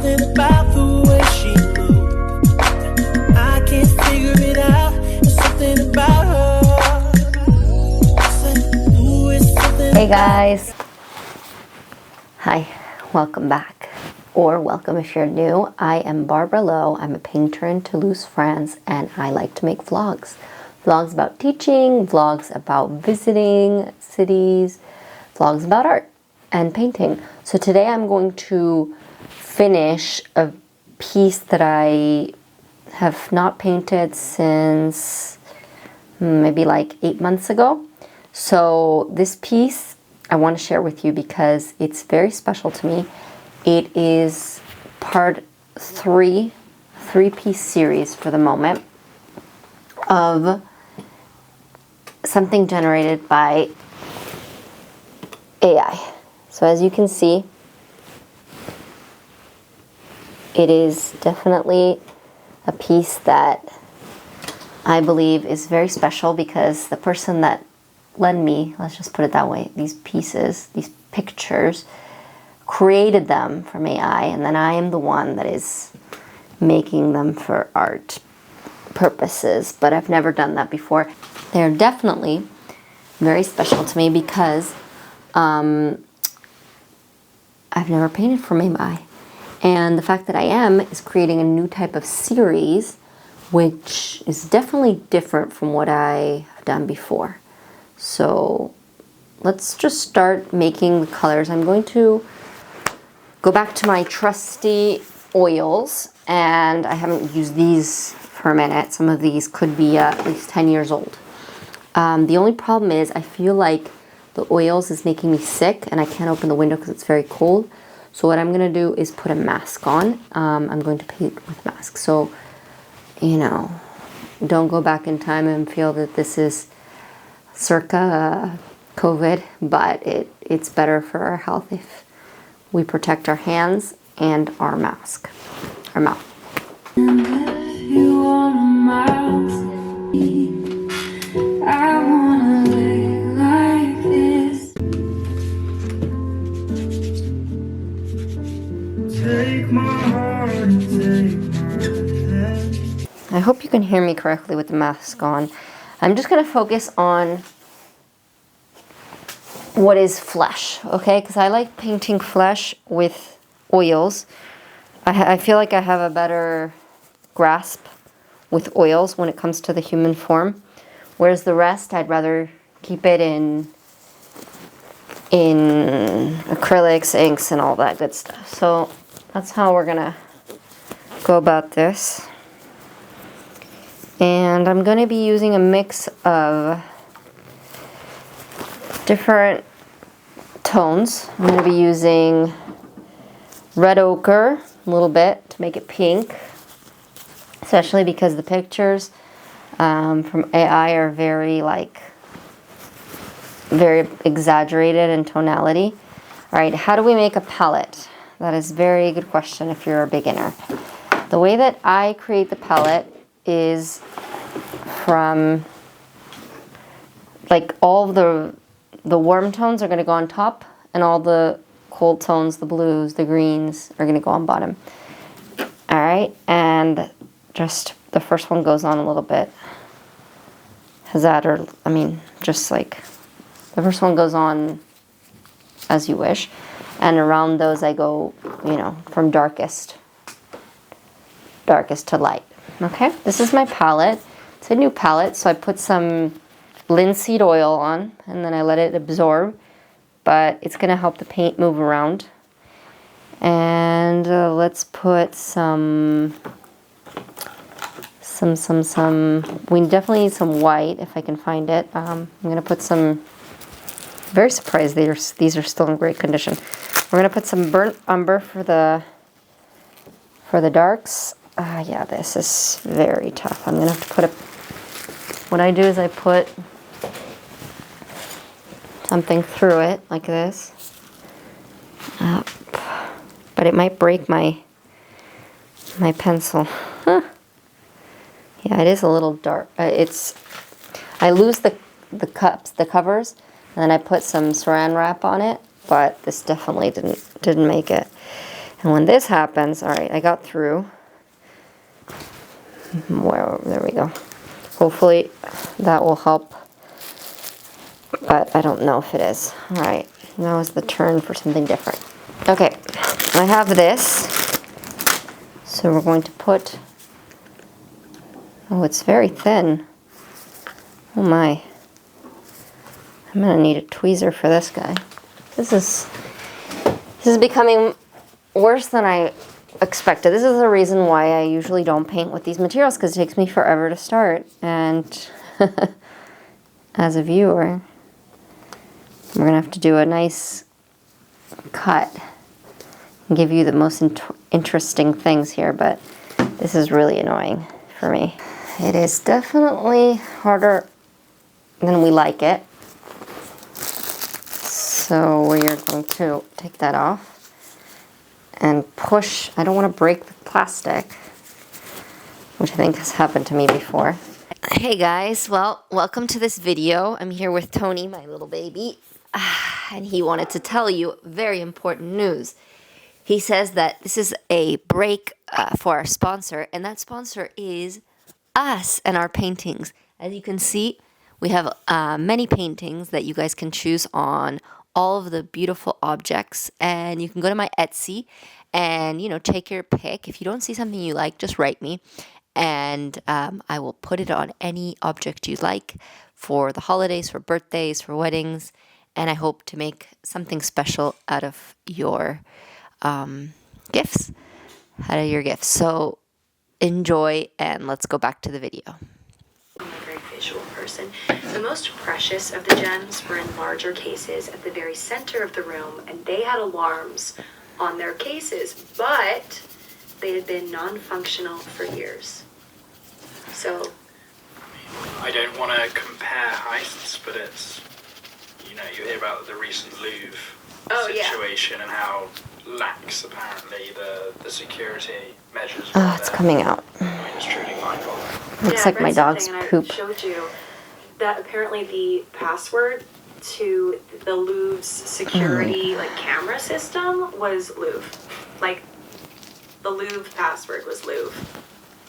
something about the way she moves. I can't figure it out. There's something about her. Hey guys. Hi, welcome back. Or welcome if you're new. I am Barbara Lowe. I'm a painter in Toulouse, France, and I like to make vlogs. Vlogs about teaching, vlogs about visiting cities, vlogs about art and painting. So today I'm going to finish a piece that I have not painted since maybe like 8 months ago. So this piece I want to share with you because it's very special to me. It is part three-piece series for the moment of something generated by AI. So as you can see, it is definitely a piece that I believe is very special because the person that lent me, let's just put it that way, these pieces, these pictures, created them from AI, and then I am the one that is making them for art purposes, but I've never done that before. They're definitely very special to me because I've never painted from AI. And the fact that I am is creating a new type of series, which is definitely different from what I have done before. So let's just start making the colors. I'm going to go back to my trusty oils, and I haven't used these for a minute. Some of these could be at least 10 years old. The only problem is I feel like the oils is making me sick and I can't open the window because it's very cold. So what I'm going to do is put a mask on. I'm going to paint with mask. So, you know, don't go back in time and feel that this is circa COVID, but it's better for our health if we protect our hands and our mouth. And if you want a mouse, I wanna lay like this. Take my heart and take my hand. I hope you can hear me correctly with the mask on. I'm just going to focus on what is flesh, okay? Because I like painting flesh with oils. I feel like I have a better grasp with oils when it comes to the human form, whereas the rest I'd rather keep it in acrylics, inks, and all that good stuff. So that's how we're gonna go about this. And I'm gonna be using a mix of different tones. I'm gonna be using red ochre a little bit to make it pink, especially because the pictures from AI are very exaggerated in tonality. All right, how do we make a palette? That is a very good question if you're a beginner. The way that I create the palette is from like all the warm tones are going to go on top, and all the cold tones, the blues, the greens, are going to go on bottom. All right, and just the first one goes on a little bit. Just like the first one goes on as you wish, and around those I go, you know, from darkest to light. Okay, this is my palette. It's a new palette, so I put some linseed oil on, and then I let it absorb, but it's going to help the paint move around. And let's put some, we definitely need some white if I can find it. I'm going to put some, very surprised these are still in great condition. We're going to put some burnt umber for the darks. Yeah, this is very tough. I'm going to have to put what I do is I put something through it like this. But it might break my pencil. Huh. Yeah, it is a little dark. I lose the covers, and then I put some saran wrap on it, but this definitely didn't make it. And when this happens, all right, I got through. There we go. Hopefully that will help, but I don't know if it is. All right, now is the turn for something different. Okay, I have this. So we're going to put, oh, it's very thin. Oh my. I'm gonna need a tweezer for this guy. This is becoming worse than I expected. This is the reason why I usually don't paint with these materials, because it takes me forever to start. And as a viewer, we're gonna have to do a nice cut and give you the most interesting things here, but this is really annoying for me. It is definitely harder than we like it. So we are going to take that off and push. I don't want to break the plastic, which I think has happened to me before. Hey guys, well, welcome to this video. I'm here with Tony, my little baby, and he wanted to tell you very important news. He says that this is a break for our sponsor, and that sponsor is us and our paintings. As you can see, we have many paintings that you guys can choose on all of the beautiful objects, and you can go to my Etsy and, you know, take your pick. If you don't see something you like, just write me, and I will put it on any object you like for the holidays, for birthdays, for weddings, and I hope to make something special out of your gifts, So enjoy, and let's go back to the video. I'm a very visual person. The most precious of the gems were in larger cases at the very center of the room, and they had alarms on their cases, but they had been non-functional for years. So I don't want to compare heists, but it's, you know, you hear about the recent Louvre situation and how lax apparently the security measures were. Oh, it's coming out. I mean, it's truly mind-boggling. Looks like my dog's poop. I showed you that apparently the password to the Louvre's security camera system was Louvre. Like, the Louvre password was Louvre.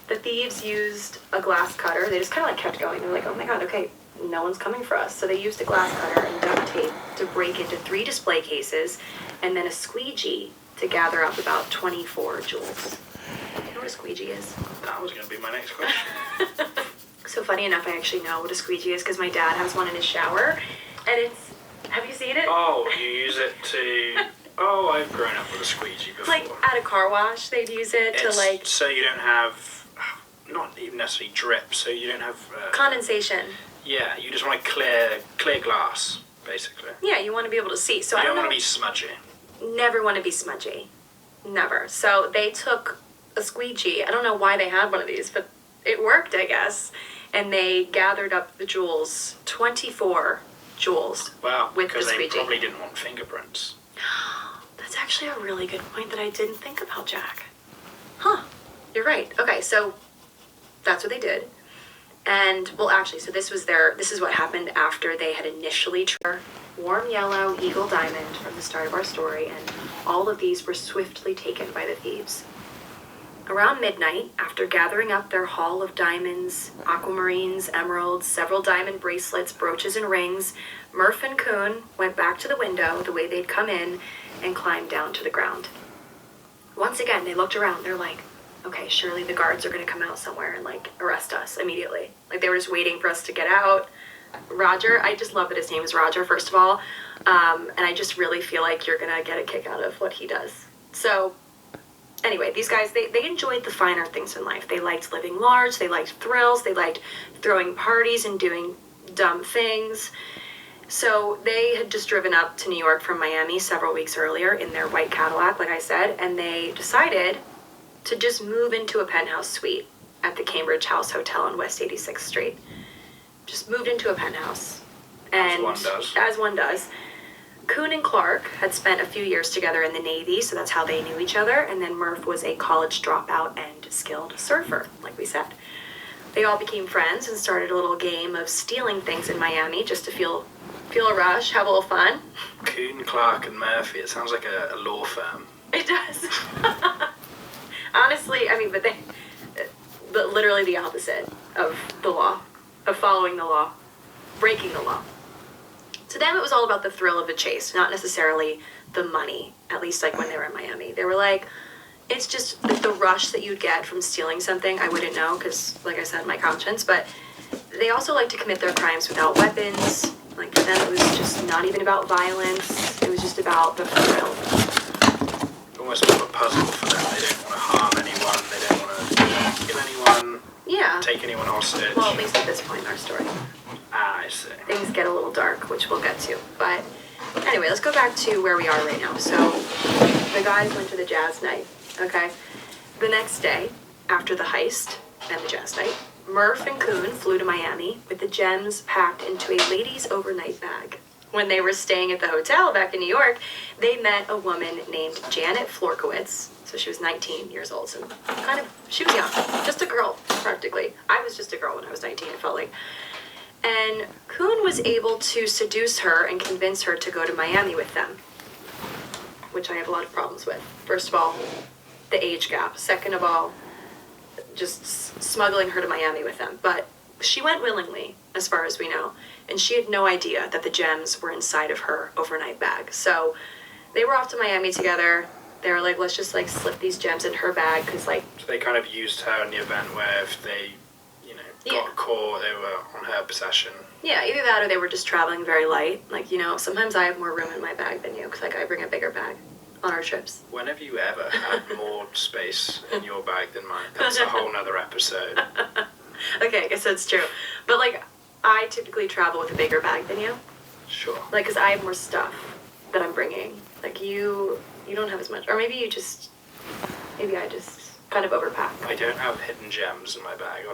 The thieves used a glass cutter. They just kind of kept going. They're like, oh my god, okay, no one's coming for us. So they used a glass cutter and duct tape to break into 3 display cases, and then a squeegee to gather up about 24 jewels. You know what a squeegee is? That was going to be my next question. So funny enough, I actually know what a squeegee is because my dad has one in his shower, and it's, have you seen it? Oh, you use it to, oh, I've grown up with a squeegee before. Like at a car wash, they'd use it to like... So you don't have, not even necessarily drip, so you don't have... condensation. Yeah, you just want a clear glass, basically. Yeah, you want to be able to see. So you I don't want know. to be smudgy. Never want to be smudgy. Never. So they took a squeegee. I don't know why they had one of these, but it worked, I guess. And they gathered up the jewels, 24 jewels. Wow, with the because they squeegee. probably didn't want fingerprints. That's actually a really good point that I didn't think about, Jack. Huh. You're right. Okay, so that's what they did. And, well, actually, so this is what happened after they had initially warm yellow eagle diamond from the start of our story, and all of these were swiftly taken by the thieves. Around midnight, after gathering up their haul of diamonds, aquamarines, emeralds, several diamond bracelets, brooches, and rings, Murph and Coon went back to the window the way they'd come in and climbed down to the ground. Once again, they looked around. They're like, okay, surely the guards are going to come out somewhere and, arrest us immediately. Like, they were just waiting for us to get out. Roger, I just love that his name is Roger, first of all. And I just really feel like you're going to get a kick out of what he does. So, anyway, these guys, they enjoyed the finer things in life. They liked living large. They liked thrills. They liked throwing parties and doing dumb things. So they had just driven up to New York from Miami several weeks earlier in their white Cadillac, like I said, and they decided to just move into a penthouse suite at the Cambridge House Hotel on West 86th Street. Just moved into a penthouse. And as one does. Coon and Clark had spent a few years together in the Navy, so that's how they knew each other, and then Murph was a college dropout and skilled surfer, like we said. They all became friends and started a little game of stealing things in Miami just to feel a rush, have a little fun. Coon, Clark, and Murphy, it sounds like a law firm. It does. Honestly, I mean, but literally the opposite of the law, of following the law, breaking the law. To them, it was all about the thrill of the chase, not necessarily the money, at least like when they were in Miami. They were like, it's just like the rush that you'd get from stealing something. I wouldn't know because, like I said, my conscience, but they also like to commit their crimes without weapons. Like for them, it was just not even about violence. It was just about the thrill. Almost more of a puzzle for them. They don't want to harm anyone. They don't want to kill anyone. Yeah. Take anyone hostage. Well, at least at this point in our story. I see. Things get a little dark, which we'll get to. But anyway, let's go back to where we are right now. So the guys went to the jazz night, okay? The next day, after the heist and the jazz night, Murph and Coon flew to Miami with the gems packed into a ladies' overnight bag. When they were staying at the hotel back in New York, they met a woman named Janet Florkowitz. So she was 19 years old, so she was young, just a girl, practically. I was just a girl when I was 19, it felt like. And Coon was able to seduce her and convince her to go to Miami with them, which I have a lot of problems with. First of all, the age gap. Second of all, just smuggling her to Miami with them. But she went willingly, as far as we know, and she had no idea that the gems were inside of her overnight bag. So they were off to Miami together. They were like, let's just like slip these gems in her bag, because like... So they kind of used her in the event where if they, got caught, they were on her possession. Yeah, either that or they were just traveling very light. Like, sometimes I have more room in my bag than you, because like I bring a bigger bag on our trips. When have you ever had more space in your bag than mine? That's a whole nother episode. Okay, I guess that's true. But like, I typically travel with a bigger bag than you. Sure. Like, because I have more stuff that I'm bringing. Like, you don't have as much. Or maybe I just kind of overpack. I don't have hidden gems in my bag.